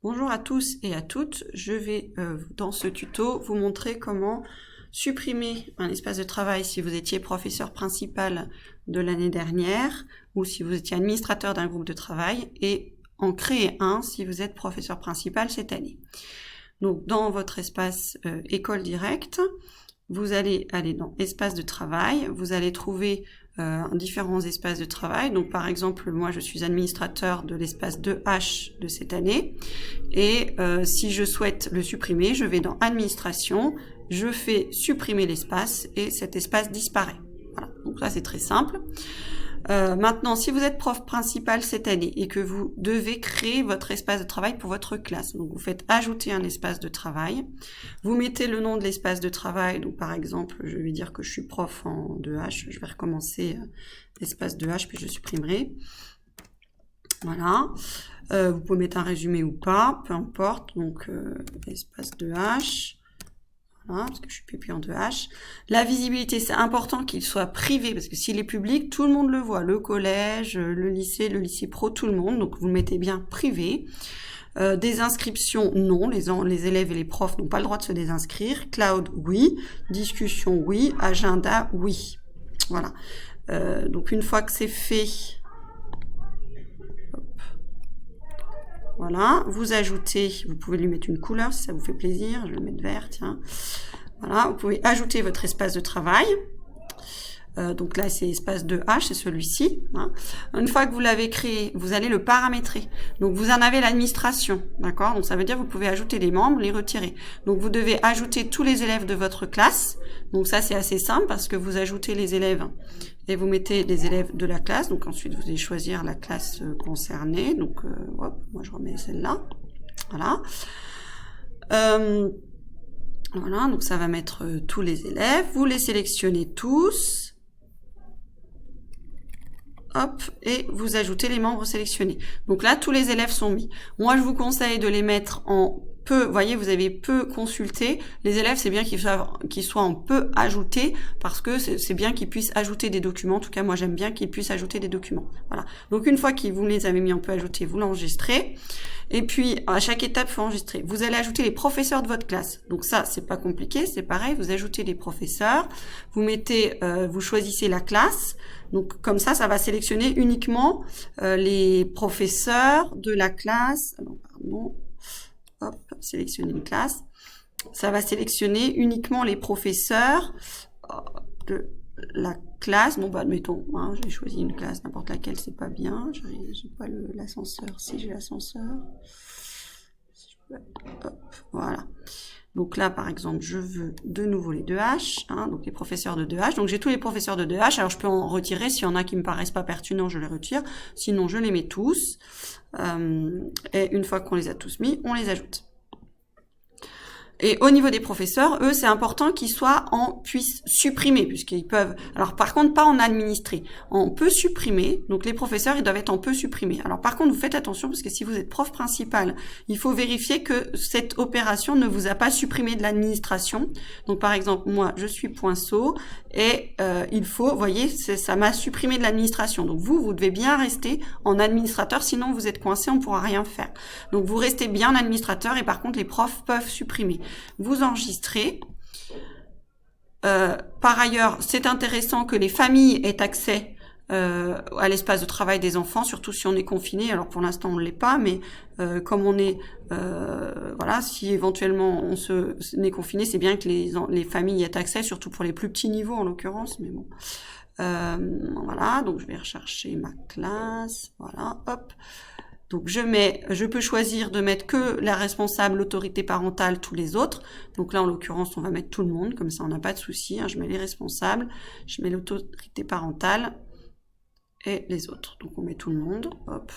Bonjour à tous et à toutes, je vais dans ce tuto vous montrer comment supprimer un espace de travail si vous étiez professeur principal de l'année dernière ou si vous étiez administrateur d'un groupe de travail et en créer un si vous êtes professeur principal cette année. Donc dans votre espace école directe, vous allez aller dans espace de travail, vous allez trouver différents espaces de travail. Donc par exemple, moi je suis administrateur de l'espace 2H de cette année et si je souhaite le supprimer, je vais dans administration, je fais supprimer l'espace et cet espace disparaît. Voilà, donc ça c'est très simple. Maintenant, si vous êtes prof principal cette année et que vous devez créer votre espace de travail pour votre classe, donc vous faites ajouter un espace de travail, vous mettez le nom de l'espace de travail, donc par exemple, je vais dire que je suis prof en 2H, je vais recommencer l'espace 2H, puis je supprimerai. Voilà, vous pouvez mettre un résumé ou pas, peu importe, donc espace 2H. Voilà, parce que je suis pupille en 2H. La visibilité, c'est important qu'il soit privé, parce que s'il est public, tout le monde le voit. Le collège, le lycée pro, tout le monde. Donc, vous le mettez bien privé. Des inscriptions, non. Les élèves et les profs n'ont pas le droit de se désinscrire. Cloud, oui. Discussion, oui. Agenda, oui. Voilà. Donc, une fois que c'est fait... Voilà, vous ajoutez, vous pouvez lui mettre une couleur si ça vous fait plaisir, je vais le mettre vert, tiens. Voilà, vous pouvez ajouter votre espace de travail. Donc là, c'est espace 2H, c'est celui-ci. Hein. Une fois que vous l'avez créé, vous allez le paramétrer. Donc vous en avez l'administration, d'accord? Donc ça veut dire que vous pouvez ajouter les membres, les retirer. Donc vous devez ajouter tous les élèves de votre classe. Donc ça, c'est assez simple parce que vous ajoutez les élèves et vous mettez les élèves de la classe. Donc ensuite, vous allez choisir la classe concernée. Donc hop, moi je remets celle-là. Voilà. Voilà, donc ça va mettre tous les élèves. Vous les sélectionnez tous. Hop, et vous ajoutez les membres sélectionnés. Donc là, tous les élèves sont mis. Moi, je vous conseille de les mettre en peu. Vous voyez, vous avez peu consulté. Les élèves, c'est bien qu'ils soient en peu ajoutés parce que c'est bien qu'ils puissent ajouter des documents. En tout cas, moi, j'aime bien qu'ils puissent ajouter des documents. Voilà. Donc, une fois que vous les avez mis en peu ajoutés, vous l'enregistrez. Et puis, à chaque étape, il faut enregistrer. Vous allez ajouter les professeurs de votre classe. Donc ça, c'est pas compliqué, c'est pareil. Vous ajoutez les professeurs. Vous mettez, vous choisissez la classe. Donc comme ça va sélectionner uniquement les professeurs de la classe. Alors, pardon. Hop, sélectionner une classe. Ça va sélectionner uniquement les professeurs de la classe. Bon, bah, admettons, hein, j'ai choisi une classe, n'importe laquelle, c'est pas bien. J'ai pas l'ascenseur. Si j'ai l'ascenseur. Hop, voilà. Donc là, par exemple, je veux de nouveau les 2H, hein, donc les professeurs de 2H. Donc j'ai tous les professeurs de 2H. Alors je peux en retirer. S'il y en a qui me paraissent pas pertinents, je les retire. Sinon, je les mets tous. Et une fois qu'on les a tous mis, on les ajoute. Et au niveau des professeurs, eux, c'est important qu'ils puissent supprimer, puisqu'ils peuvent... Alors, par contre, pas en administrer. On peut supprimer. Donc, les professeurs, ils doivent être en peu supprimés. Alors, par contre, vous faites attention, parce que si vous êtes prof principal, il faut vérifier que cette opération ne vous a pas supprimé de l'administration. Donc, par exemple, moi, je suis Poinceau, et il faut... Vous voyez, ça m'a supprimé de l'administration. Donc, vous devez bien rester en administrateur, sinon vous êtes coincé, on ne pourra rien faire. Donc, vous restez bien en administrateur, et par contre, les profs peuvent supprimer. Vous enregistrez. Par ailleurs, c'est intéressant que les familles aient accès à l'espace de travail des enfants, surtout si on est confiné. Alors pour l'instant on ne l'est pas, mais comme on est, voilà, si éventuellement on est confiné, c'est bien que les familles aient accès, surtout pour les plus petits niveaux en l'occurrence. Mais bon, voilà. Donc je vais rechercher ma classe. Voilà, hop. Donc je peux choisir de mettre que la responsable, l'autorité parentale, tous les autres. Donc là, en l'occurrence, on va mettre tout le monde, comme ça on n'a pas de souci. Hein. Je mets les responsables, je mets l'autorité parentale et les autres. Donc on met tout le monde, hop.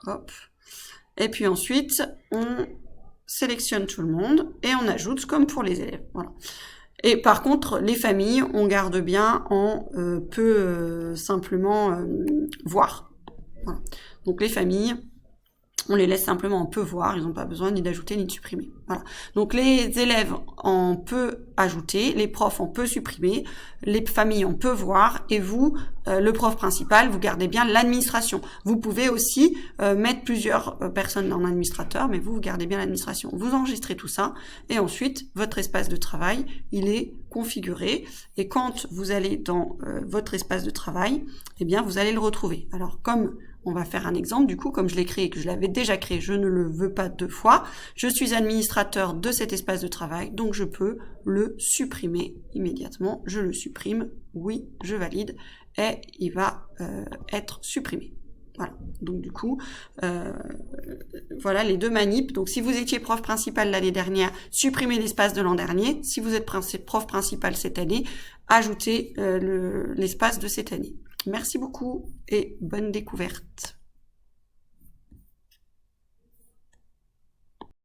Hop. Et puis ensuite, on sélectionne tout le monde et on ajoute comme pour les élèves. Voilà. Et par contre, les familles, on garde bien en peut simplement voir. Voilà. Donc les familles, on les laisse simplement en peut voir, ils n'ont pas besoin ni d'ajouter ni de supprimer. Voilà. Donc les élèves, on peut ajouter, les profs, on peut supprimer, les familles, on peut voir, et vous, le prof principal, vous gardez bien l'administration. Vous pouvez aussi mettre plusieurs personnes en administrateur, mais vous gardez bien l'administration. Vous enregistrez tout ça, et ensuite, votre espace de travail, il est configuré, et quand vous allez dans votre espace de travail, eh bien, vous allez le retrouver. Alors, comme on va faire un exemple, du coup, comme je l'ai créé et que je l'avais déjà créé, je ne le veux pas 2 fois. Je suis administrateur de cet espace de travail, donc je peux le supprimer immédiatement. Je le supprime, oui, je valide, et il va être supprimé. Voilà, donc du coup, voilà les 2 manips. Donc si vous étiez prof principal l'année dernière, supprimez l'espace de l'an dernier. Si vous êtes prof principal cette année, ajoutez l'espace de cette année. Merci beaucoup et bonne découverte.